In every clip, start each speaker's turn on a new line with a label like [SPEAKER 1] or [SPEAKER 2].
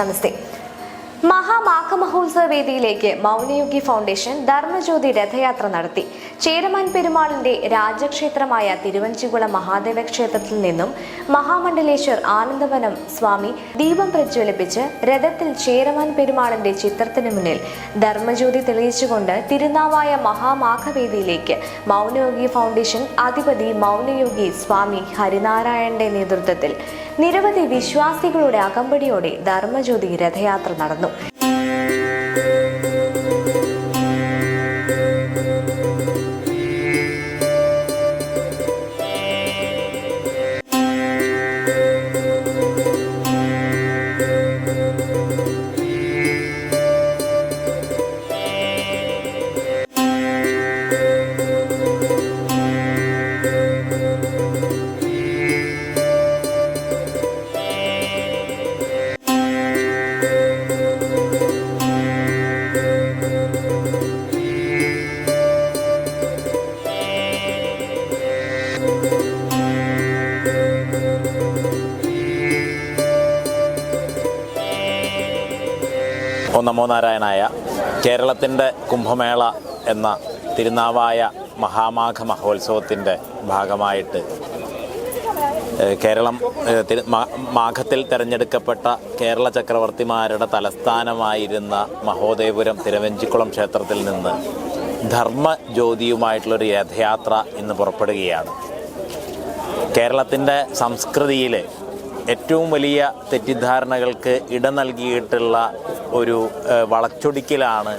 [SPEAKER 1] നമസ്തേ. മഹാമാഘമഹോത്സവ വേദിയിലേക്ക് മൗനയോഗി ഫൗണ്ടേഷൻ ധർമ്മജ്യോതി രഥയാത്ര നടത്തി. ചേരമാൻ പെരുമാളിന്റെ രാജക്ഷേത്രമായ തിരുവഞ്ചിക്കുളം മഹാദേവ ക്ഷേത്രത്തിൽ നിന്നും മഹാമണ്ഡലേശ്വർ ആനന്ദവനം സ്വാമി ദീപം പ്രജ്വലിപ്പിച്ച് രഥത്തിൽ ചേരമാൻ പെരുമാളിന്റെ ചിത്രത്തിന് മുന്നിൽ ധർമ്മജ്യോതി തെളിയിച്ചുകൊണ്ട് തിരുനാവായ മഹാമാഘവേദിയിലേക്ക് മൗനയോഗി ഫൗണ്ടേഷൻ അധിപതി മൗനയോഗി സ്വാമി ഹരിനാരായണന്റെ നേതൃത്വത്തിൽ നിരവധി വിശ്വാസികളുടെ അകമ്പടിയോടെ ധർമ്മജ്യോതി രഥയാത്ര നടന്നു.
[SPEAKER 2] നമോ നാരായണായ. കേരളത്തിൻ്റെ കുംഭമേള എന്ന തിരുനാവായ മഹാമാഘ മഹോത്സവത്തിൻ്റെ ഭാഗമായിട്ട് കേരളം മാഘത്തിൽ തിരഞ്ഞെടുക്കപ്പെട്ട കേരള ചക്രവർത്തിമാരുടെ തലസ്ഥാനമായിരുന്ന മഹോദയപുരം തിരുവഞ്ചിക്കുളം ക്ഷേത്രത്തിൽ നിന്ന് ധർമ്മജ്യോതിയുമായിട്ടുള്ളൊരു രഥയാത്ര ഇന്ന് പുറപ്പെടുകയാണ്. കേരളത്തിൻ്റെ സംസ്കൃതിയിൽ ഏറ്റവും വലിയ തെറ്റിദ്ധാരണകൾക്ക് ഇടം നൽകിയിട്ടുള്ള ഒരു വളച്ചൊടിക്കലാണ്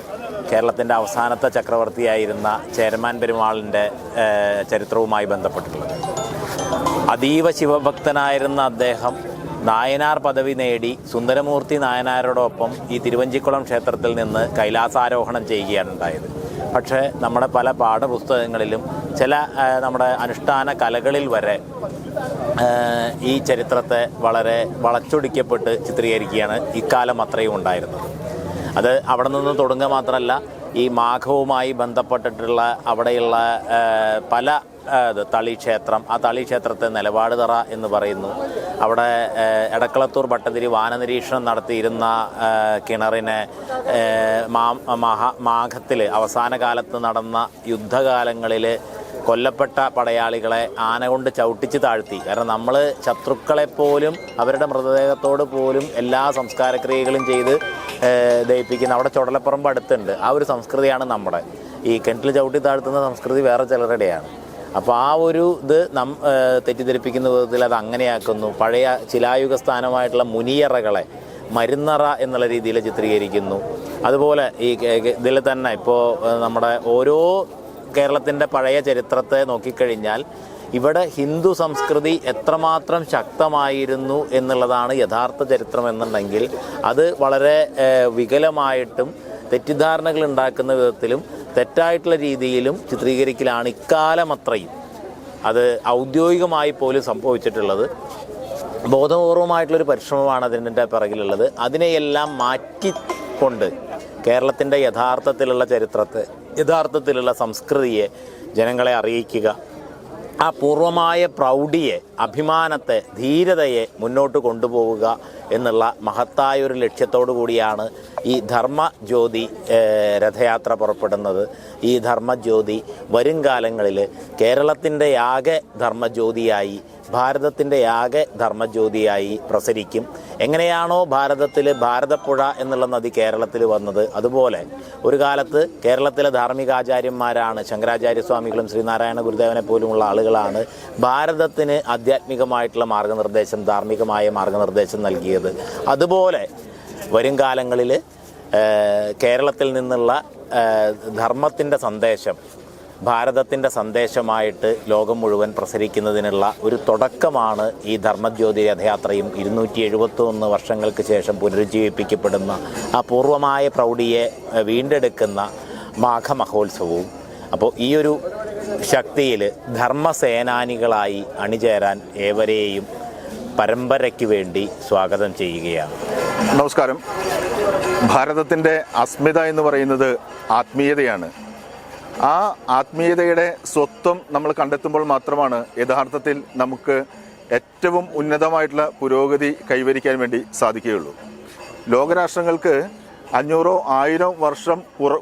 [SPEAKER 2] കേരളത്തിൻ്റെ അവസാനത്തെ ചക്രവർത്തിയായിരുന്ന ചേരമാൻ പെരുമാളിൻ്റെ ചരിത്രവുമായി ബന്ധപ്പെട്ടിട്ടുള്ളത്. അതീവ ശിവഭക്തനായിരുന്ന അദ്ദേഹം നായനാർ പദവി നേടി സുന്ദരമൂർത്തി നായനാരോടൊപ്പം ഈ തിരുവഞ്ചിക്കുളം ക്ഷേത്രത്തിൽ നിന്ന് കൈലാസാരോഹണം ചെയ്യുകയാണ് ഉണ്ടായത്. പക്ഷേ നമ്മുടെ പല പാഠപുസ്തകങ്ങളിലും ചില നമ്മുടെ അനുഷ്ഠാന കലകളിൽ വരെ ഈ ചരിത്രത്തെ വളരെ വളച്ചൊടിക്കപ്പെട്ട് ചിത്രീകരിക്കുകയാണ് ഇക്കാലം അത്രയും ഉണ്ടായിരുന്നത്. അത് അവിടെ നിന്ന് തുടങ്ങുക മാത്രമല്ല, ഈ മാഘവുമായി ബന്ധപ്പെട്ടിട്ടുള്ള അവിടെയുള്ള പല തളിക്ഷേത്രം, ആ തളിക്ഷേത്രത്തെ നിലപാട് തറ എന്ന് പറയുന്നു. അവിടെ എടക്കളത്തൂർ ഭട്ടതിരി വാനനിരീക്ഷണം നടത്തിയിരുന്ന കിണറിനെ മാഘത്തിൽ അവസാന കാലത്ത് നടന്ന യുദ്ധകാലങ്ങളിൽ കൊല്ലപ്പെട്ട പടയാളികളെ ആന കൊണ്ട് ചവിട്ടിച്ച് താഴ്ത്തി. കാരണം നമ്മൾ ശത്രുക്കളെപ്പോലും അവരുടെ മൃതദേഹത്തോട് പോലും എല്ലാ സംസ്കാരക്രിയകളും ചെയ്ത് ദഹിപ്പിക്കുന്ന, അവിടെ ചുടലപ്പറമ്പ് അടുത്തുണ്ട്. ആ ഒരു സംസ്കൃതിയാണ് നമ്മുടെ. ഈ കിണറ്റിൽ ചവിട്ടി താഴ്ത്തുന്ന സംസ്കൃതി വേറെ ചിലരുടെയാണ്. അപ്പോൾ ആ ഒരു ഇത് തെറ്റിദ്ധരിപ്പിക്കുന്ന വിധത്തിൽ അത് അങ്ങനെയാക്കുന്നു. പഴയ ശിലായുഗ സ്ഥാനമായിട്ടുള്ള മുനിയറകളെ മരുന്നറ എന്നുള്ള രീതിയിൽ ചിത്രീകരിക്കുന്നു. അതുപോലെ ഈ ഇതിൽ തന്നെ ഇപ്പോൾ നമ്മുടെ ഓരോ കേരളത്തിൻ്റെ പഴയ ചരിത്രത്തെ നോക്കിക്കഴിഞ്ഞാൽ ഇവിടെ ഹിന്ദു സംസ്കൃതി എത്രമാത്രം ശക്തമായിരുന്നു എന്നുള്ളതാണ് യഥാർത്ഥ ചരിത്രം എന്നുണ്ടെങ്കിൽ അത് വളരെ വികലമായിട്ടും തെറ്റിദ്ധാരണകൾ ഉണ്ടാക്കുന്ന വിധത്തിലും തെറ്റായിട്ടുള്ള രീതിയിലും ചിത്രീകരിക്കലാണ് ഇക്കാലം അത്രയും. അത് ഔദ്യോഗികമായി പോലും സംഭവിച്ചിട്ടുള്ളത്. ബോധപൂർവമായിട്ടുള്ളൊരു പരിശ്രമമാണ് അതിൻ്റെ പിറകിലുള്ളത്. അതിനെയെല്ലാം മാറ്റിക്കൊണ്ട് കേരളത്തിൻ്റെ യഥാർത്ഥത്തിലുള്ള ചരിത്രത്തെ, യഥാർത്ഥത്തിലുള്ള സംസ്കൃതിയെ ജനങ്ങളെ അറിയിക്കുക, ആ പൂർവമായ പ്രൗഢിയെ, അഭിമാനത്തെ, ധീരതയെ മുന്നോട്ട് കൊണ്ടുപോവുക എന്നുള്ള മഹത്തായ ഒരു ലക്ഷ്യത്തോടു കൂടിയാണ് ഈ ധർമ്മജ്യോതി രഥയാത്ര പുറപ്പെടുന്നത്. ഈ ധർമ്മജ്യോതി വരും കാലങ്ങളിൽ കേരളത്തിൻ്റെ ആകെ ധർമ്മജ്യോതിയായി, ഭാരതത്തിൻ്റെ ആകെ ധർമ്മജ്യോതിയായി പ്രസരിക്കും. എങ്ങനെയാണോ ഭാരതത്തിൽ ഭാരതപ്പുഴ എന്നുള്ള നദി കേരളത്തിൽ വന്നത്, അതുപോലെ ഒരു കാലത്ത് കേരളത്തിലെ ധാർമ്മികാചാര്യന്മാരാണ് ശങ്കരാചാര്യസ്വാമികളും ശ്രീനാരായണ ഗുരുദേവനെ പോലുമുള്ള ആളുകളാണ് ഭാരതത്തിന് ആധ്യാത്മികമായിട്ടുള്ള മാർഗനിർദ്ദേശം, ധാർമ്മികമായ മാർഗനിർദ്ദേശം നൽകിയത്. അതുപോലെ വരും കാലങ്ങളിൽ കേരളത്തിൽ നിന്നുള്ള ധർമ്മത്തിൻ്റെ സന്ദേശം ഭാരതത്തിൻ്റെ സന്ദേശമായിട്ട് ലോകം മുഴുവൻ പ്രസരിക്കുന്നതിനുള്ള ഒരു തുടക്കമാണ് ഈ ധർമ്മജ്യോതി രഥയാത്രയും 271 വർഷങ്ങൾക്ക് ശേഷം പുനരുജ്ജീവിപ്പിക്കപ്പെടുന്ന ആ പൂർവമായ പ്രൗഢിയെ വീണ്ടെടുക്കുന്ന മാഘമഹോത്സവവും. അപ്പോൾ ഈ ഒരു ശക്തിയിൽ ധർമ്മസേനാനികളായി അണിചേരാൻ ഏവരെയും പരമ്പരയ്ക്ക് വേണ്ടി സ്വാഗതം ചെയ്യുകയാണ്.
[SPEAKER 3] നമസ്കാരം. ഭാരതത്തിൻ്റെ അസ്മിത എന്ന് പറയുന്നത് ആത്മീയതയാണ്. ആ ആത്മീയതയുടെ സ്വത്വം നമ്മൾ കണ്ടെത്തുമ്പോൾ മാത്രമാണ് യഥാർത്ഥത്തിൽ നമുക്ക് ഏറ്റവും ഉന്നതമായിട്ടുള്ള പുരോഗതി കൈവരിക്കാൻ വേണ്ടി സാധിക്കുകയുള്ളൂ. ലോകരാഷ്ട്രങ്ങൾക്ക് 500-1000 വർഷം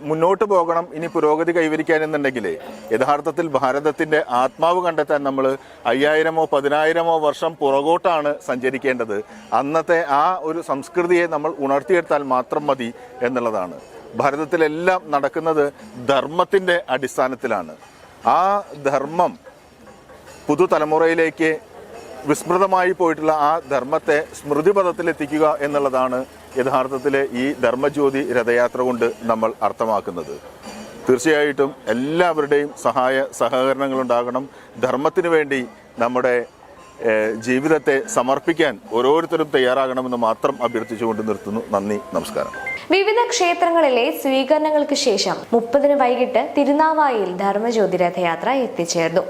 [SPEAKER 3] മുന്നോട്ട് പോകണം ഇനി പുരോഗതി കൈവരിക്കാനെന്നുണ്ടെങ്കിൽ യഥാർത്ഥത്തിൽ ഭാരതത്തിൻ്റെ ആത്മാവ് കണ്ടെത്താൻ നമ്മൾ 5000-10,000 വർഷം പുറകോട്ടാണ് സഞ്ചരിക്കേണ്ടത്. അന്നത്തെ ആ ഒരു സംസ്കൃതിയെ നമ്മൾ ഉണർത്തിയെടുത്താൽ മാത്രം മതി എന്നുള്ളതാണ്. ഭാരതത്തിലെല്ലാം നടക്കുന്നത് ധർമ്മത്തിൻ്റെ അടിസ്ഥാനത്തിലാണ്. ആ ധർമ്മം പുതുതലമുറയിലേക്ക് വിസ്മൃതമായി പോയിട്ടുള്ള ആ ധർമ്മത്തെ സ്മൃതിപഥത്തിലെത്തിക്കുക എന്നുള്ളതാണ് യഥാർത്ഥത്തിൽ ഈ ധർമ്മജ്യോതി രഥയാത്ര കൊണ്ട് നമ്മൾ അർത്ഥമാക്കുന്നത്. തീർച്ചയായിട്ടും എല്ലാവരുടെയും സഹകരണങ്ങളുണ്ടാകണം. ധർമ്മത്തിന് വേണ്ടി നമ്മുടെ ജീവിതത്തെ സമർപ്പിക്കാൻ ഓരോരുത്തരും തയ്യാറാകണമെന്ന് മാത്രം അഭ്യർത്ഥിച്ചുകൊണ്ട് നിർത്തുന്നു. നന്ദി, നമസ്കാരം.
[SPEAKER 1] വിവിധ ക്ഷേത്രങ്ങളിലെ സ്വീകരണങ്ങൾക്ക് ശേഷം 30-ന് വൈകിട്ട് തിരുനാവായിൽ ധർമ്മജ്യോതി രഥയാത്ര എത്തിച്ചേർന്നു.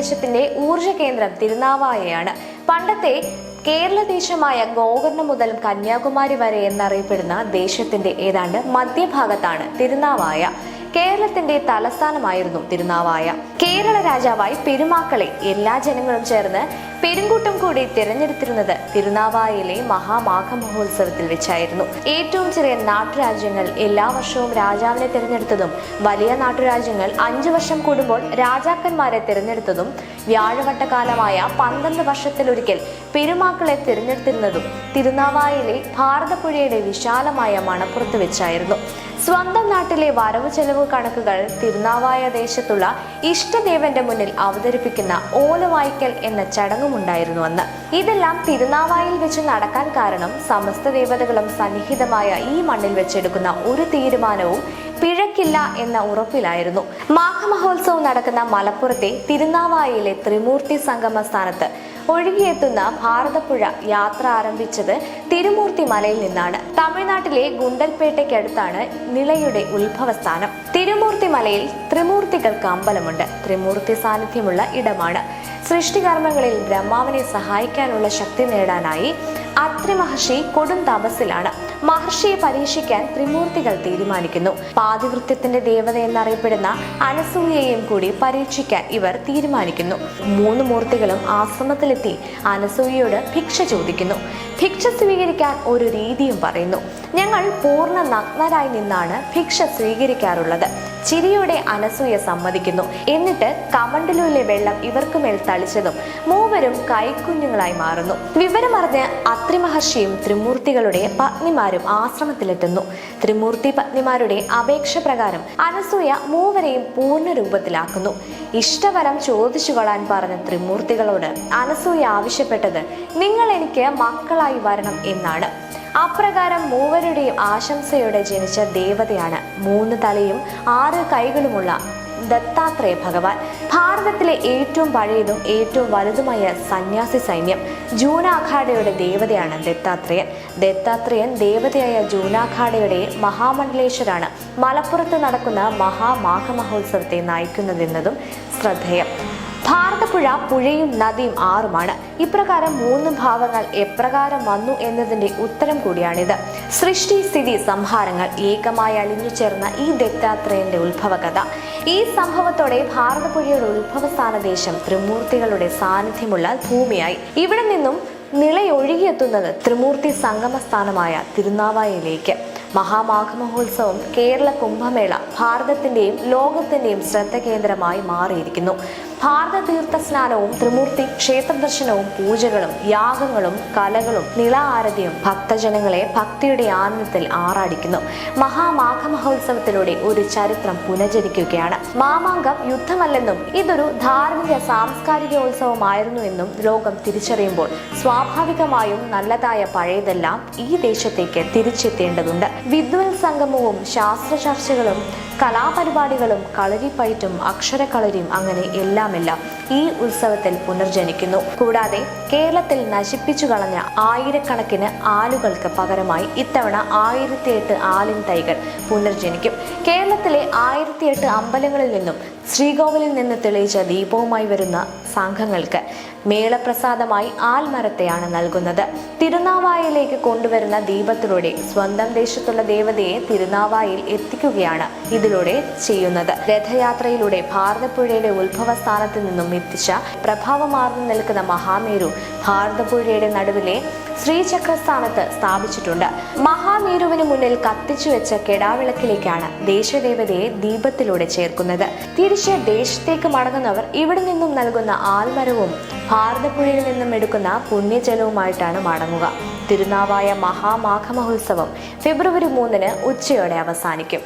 [SPEAKER 1] ദേശത്തിന്റെ ഊർജ കേന്ദ്രം തിരുനാവായയാണ്. പണ്ടത്തെ കേരള ദേശമായ ഗോകർണം മുതൽ കന്യാകുമാരി വരെ എന്നറിയപ്പെടുന്ന ദേശത്തിന്റെ ഏതാണ്ട് മധ്യഭാഗത്താണ് തിരുനാവായ. കേരളത്തിന്റെ തലസ്ഥാനമായിരുന്നു തിരുനാവായ. കേരള രാജാവായി പെരുമാക്കളെ എല്ലാ ജനങ്ങളും ചേർന്ന് പെരുങ്കൂട്ടം കൂടി തിരഞ്ഞെടുത്തിരുന്നത് തിരുനാവായയിലെ മഹാമാഘ മഹോത്സവത്തിൽ വെച്ചായിരുന്നു. ഏറ്റവും ചെറിയ നാട്ടുരാജ്യങ്ങൾ എല്ലാ വർഷവും രാജാവിനെ തിരഞ്ഞെടുത്തതും വലിയ നാട്ടുരാജ്യങ്ങൾ 5 വർഷം കൂടുമ്പോൾ രാജാക്കന്മാരെ തിരഞ്ഞെടുത്തതും വ്യാഴവട്ടകാലമായ 12 വർഷത്തിലൊരിക്കൽ പെരുമാക്കളെ തിരഞ്ഞെടുത്തിരുന്നതും തിരുനാവായയിലെ ഭാരതപ്പുഴയുടെ വിശാലമായ മണപ്പുറത്ത് വെച്ചായിരുന്നു. സ്വന്തം നാട്ടിലെ വരവ് ചെലവ് കണക്കുകൾ തിരുനാവായ ദേശത്തുള്ള ഇഷ്ടദേവന്റെ മുന്നിൽ അവതരിപ്പിക്കുന്ന ഓലവായ്ക്കൽ എന്ന ചടങ്ങുമുണ്ടായിരുന്നു അന്ന്. ഇതെല്ലാം തിരുനാവായയിൽ വെച്ച് നടക്കാൻ കാരണം സമസ്ത ദേവതകളും സന്നിഹിതമായ ഈ മണ്ണിൽ വെച്ചെടുക്കുന്ന ഒരു തീരുമാനവും പിഴക്കില്ല എന്ന ഉറപ്പിലായിരുന്നു. മാഘമഹോത്സവം നടക്കുന്ന മലപ്പുറത്തെ തിരുനാവായയിലെ ത്രിമൂർത്തി സംഗമ സ്ഥാനത്ത് ഒഴുകിയെത്തുന്ന ഭാരതപ്പുഴ യാത്ര ആരംഭിച്ചത് തിരുമൂർത്തി മലയിൽ നിന്നാണ്. തമിഴ്നാട്ടിലെ ഗുണ്ടൽപേട്ടയ്ക്കടുത്താണ് നിളയുടെ ഉത്ഭവസ്ഥാനം. തിരുമൂർത്തി മലയിൽ ത്രിമൂർത്തികൾക്ക് അമ്പലമുണ്ട്. ത്രിമൂർത്തി സാന്നിധ്യമുള്ള ഇടമാണ്. സൃഷ്ടികർമ്മങ്ങളിൽ ബ്രഹ്മാവിനെ സഹായിക്കാനുള്ള ശക്തി നേടാനായി അത്രി മഹർഷി കൊടും തപസ്സിലാണ്. മഹർഷിയെ പരീക്ഷിക്കാൻ ത്രിമൂർത്തികൾ തീരുമാനിക്കുന്നു. പാതിവൃത്യത്തിന്റെ ദേവത എന്നറിയപ്പെടുന്ന അനസൂയയെയും കൂടി പരീക്ഷിക്കാൻ ഇവർ തീരുമാനിക്കുന്നു. 3 മൂർത്തികളും ആശ്രമത്തിലെത്തി അനസൂയയോട് ഭിക്ഷ ചോദിക്കുന്നു. ഭിക്ഷ സ്വീകരിക്കാൻ ഒരു രീതിയും പറയുന്നു. ഞങ്ങൾ പൂർണ്ണ നഗ്നരായി നിന്നാണ് ഭിക്ഷ സ്വീകരിക്കാറുള്ളത്. ചിരിയോടെ അനസൂയ സമ്മതിക്കുന്നു. എന്നിട്ട് കമണ്ടലുവിലെ വെള്ളം ഇവർക്ക് മേൽ തളിച്ചതും മൂവരും കൈക്കുഞ്ഞുങ്ങളായി മാറുന്നു. വിവരമറിഞ്ഞ് അത്രി മഹർഷിയും ത്രിമൂർത്തികളുടെ പത്നിമാരും ആശ്രമത്തിലെത്തുന്നു. ത്രിമൂർത്തി പത്നിമാരുടെ അപേക്ഷ പ്രകാരം അനസൂയ മൂവരെയും പൂർണ്ണ രൂപത്തിലാക്കുന്നു. ഇഷ്ടവരം ചോദിച്ചു കൊള്ളാൻ പറഞ്ഞ ത്രിമൂർത്തികളോട് അനസൂയ ആവശ്യപ്പെട്ടത് നിങ്ങൾ എനിക്ക് മക്കളായി വരണം എന്നാണ്. അപ്രകാരം മൂവരുടെയും ആശംസയോടെ ജനിച്ച ദേവതയാണ് 3 തലയും 6 കൈകളുമുള്ള ദത്താത്രേയ ഭഗവാൻ. ഭാരതത്തിലെ ഏറ്റവും പഴയതും ഏറ്റവും വലുതുമായ സന്യാസി സൈന്യം ജൂനാഖാഡയുടെ ദേവതയാണ് ദത്താത്രേയൻ. ദത്താത്രേയൻ ദേവതയായ ജൂനാഖാഡയുടെ മഹാമണ്ഡലേശ്വരാണ് മലപ്പുറത്ത് നടക്കുന്ന മഹാമാഘ മഹോത്സവത്തെ നയിക്കുന്നതെന്നതും ശ്രദ്ധേയം. ഭാരതപ്പുഴ പുഴയും നദിയും 6ഉമാണ്. ഇപ്രകാരം 3 ഭാവങ്ങൾ എപ്രകാരം വന്നു എന്നതിന്റെ ഉത്തരം കൂടിയാണിത്. സൃഷ്ടി സ്ഥിതി സംഹാരങ്ങൾ ഏകമായി അലിഞ്ഞു ചേർന്ന ഈ ദത്താത്രേയന്റെ ഉത്ഭവകഥ. ഈ സംഭവത്തോടെ ഭാരതപ്പുഴയുടെ ഉത്ഭവസ്ഥാന ദേശം ത്രിമൂർത്തികളുടെ സാന്നിധ്യമുള്ള ഭൂമിയായി. ഇവിടെ നിന്നും നിളയൊഴുകിയെത്തുന്നത് ത്രിമൂർത്തി സംഗമസ്ഥാനമായ തിരുനാവായയിലേക്ക്. മഹാമാഘ മഹോത്സവം കേരള കുംഭമേള ഭാരതത്തിന്റെയും ലോകത്തിന്റെയും ശ്രദ്ധ കേന്ദ്രമായി മാറിയിരിക്കുന്നു. ഭാരത തീർത്ഥ സ്നാനവും ത്രിമൂർത്തി ക്ഷേത്ര ദർശനവും പൂജകളും യാഗങ്ങളും കലകളും നിള ആരതിയും ഭക്തജനങ്ങളെ ഭക്തിയുടെ ആനന്ദത്തിൽ ആറാടിക്കുന്നു. മഹാമാഘ മഹോത്സവത്തിലൂടെ ഒരു ചരിത്രം പുനർജനിക്കുകയാണ്. മാമാങ്കം യുദ്ധമല്ലെന്നും ഇതൊരു ധാർമ്മിക സാംസ്കാരികോത്സവമായിരുന്നു എന്നും ലോകം തിരിച്ചറിയുമ്പോൾ സ്വാഭാവികമായും നല്ലതായ പഴയതെല്ലാം ഈ ദേശത്തേക്ക് തിരിച്ചെത്തേണ്ടതുണ്ട്. വിദ്വൽ സംഗമവും ശാസ്ത്ര ചർച്ചകളും കലാപരിപാടികളും കളരിപ്പയറ്റും അക്ഷരക്കളരിയും അങ്ങനെ എല്ലാം ഈ ഉത്സവത്തിൽ പുനർജനിക്കുന്നു. കൂടാതെ കേരളത്തിൽ നശിപ്പിച്ചു കളഞ്ഞ ആയിരക്കണക്കിന് ആലുകൾക്ക് പകരമായി ഇത്തവണ 1008 ആലിൻ തൈകൾ പുനർജനിക്കും. കേരളത്തിലെ 1008 അമ്പലങ്ങളിൽ നിന്നും ശ്രീകോവിലിൽ നിന്ന് തെളിയിച്ച ദീപവുമായി വരുന്ന സംഘങ്ങൾക്ക് മേളപ്രസാദമായി ആൽമരത്തെയാണ് നൽകുന്നത്. തിരുനാവായയിലേക്ക് കൊണ്ടുവരുന്ന ദീപത്തിലൂടെ സ്വന്തം ദേശത്തുള്ള ദേവതയെ തിരുനാവായയിൽ എത്തിക്കുകയാണ് ഇതിലൂടെ ചെയ്യുന്നത്. രഥയാത്രയിലൂടെ ഭാരതപ്പുഴയുടെ ഉത്ഭവസ്ഥാനത്ത് നിന്നും എത്തിച്ച പ്രഭാവമാർന്നു നിൽക്കുന്ന മഹാമേരു ഭാരതപ്പുഴയുടെ നടുവിലെ ശ്രീചക്രസ്ഥാനത്ത് സ്ഥാപിച്ചിട്ടുണ്ട്. മഹാമേരുവിന് മുന്നിൽ കത്തിച്ചു വെച്ച കെടാവിളക്കിലേക്കാണ് ദേശദേവതയെ ദീപത്തിലൂടെ ചേർക്കുന്നത്. തിരിച്ച് ദേശത്തേക്ക് മടങ്ങുന്നവർ ഇവിടെ നിന്നും നൽകുന്ന ആൽമരവും ഭാരതപ്പുഴയിൽ നിന്നും എടുക്കുന്ന പുണ്യജലവുമായിട്ടാണ് മടങ്ങുക. തിരുനാവായ മഹാമാഘ മഹോത്സവം ഫെബ്രുവരി 3 ഉച്ചയോടെ അവസാനിക്കും.